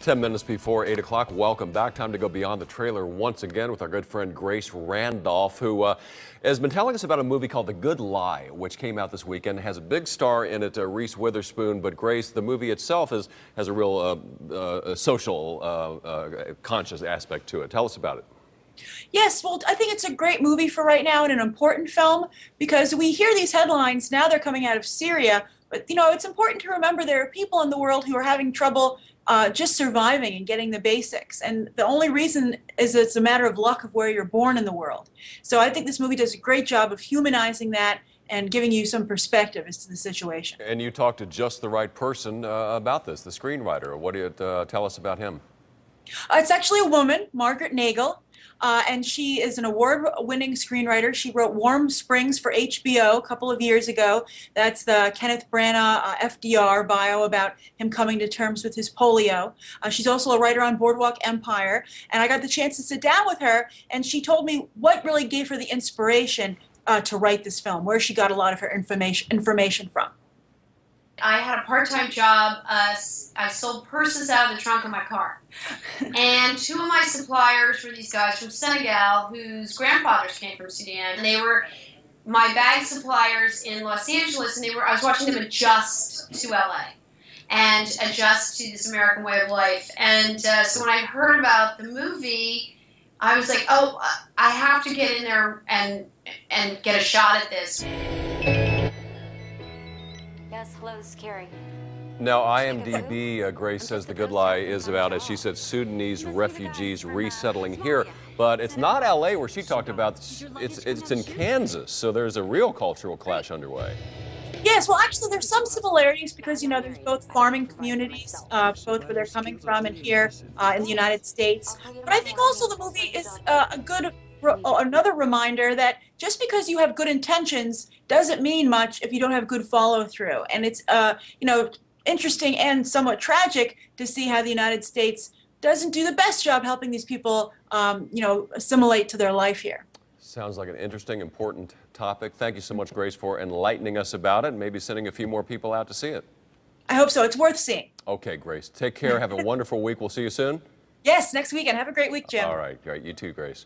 10 minutes before 8 o'clock. Welcome back. Time to go beyond the trailer once again with our good friend Grace Randolph, who has been telling us about a movie called The Good Lie, which came out this weekend. Has a big star in it, Reese Witherspoon. But Grace, the movie itself has a real social conscious aspect to it. Tell us about it. Yes, well, I think it's a great movie for right now and an important film because we hear these headlines, now they're coming out of Syria, but it's important to remember there are people in the world who are having trouble just surviving and getting the basics. And the only reason is it's a matter of luck of where you're born in the world. So I think this movie does a great job of humanizing that and giving you some perspective as to the situation. And you talked to just the right person about this, the screenwriter. What do you tell us about him? It's actually a woman, Margaret Nagel. And she is an award-winning screenwriter. She wrote Warm Springs for HBO a couple of years ago. That's the Kenneth Branagh FDR bio about him coming to terms with his polio. She's also a writer on Boardwalk Empire. And I got the chance to sit down with her, and she told me what really gave her the inspiration to write this film, where she got a lot of her information from. I had a part-time job. I sold purses out of the trunk of my car. And two of my suppliers were these guys from Senegal whose grandfathers came from Sudan. And they were my bag suppliers in Los Angeles, and I was watching them adjust to LA and adjust to this American way of life. And so when I heard about the movie, I was like, oh, I have to get in there and get a shot at this. Yes, hello, this is Carrie. Now, IMDb, Grace says The Good Lie is about, as she said, Sudanese refugees resettling here. But it's not L.A. where she talked about. It's in Kansas, so there's a real cultural clash underway. Yes, well, actually, there's some similarities because, there's both farming communities, both where they're coming from and here in the United States. But I think also the movie is another reminder that just because you have good intentions doesn't mean much if you don't have good follow-through. And it's, interesting and somewhat tragic to see how the United States doesn't do the best job helping these people, assimilate to their life here. Sounds like an interesting, important topic. Thank you so much, Grace, for enlightening us about it and maybe sending a few more people out to see it. I hope so. It's worth seeing. Okay, Grace. Take care. Have a wonderful week. We'll see you soon. Yes, next weekend. Have a great week, Jim. All right. You too, Grace.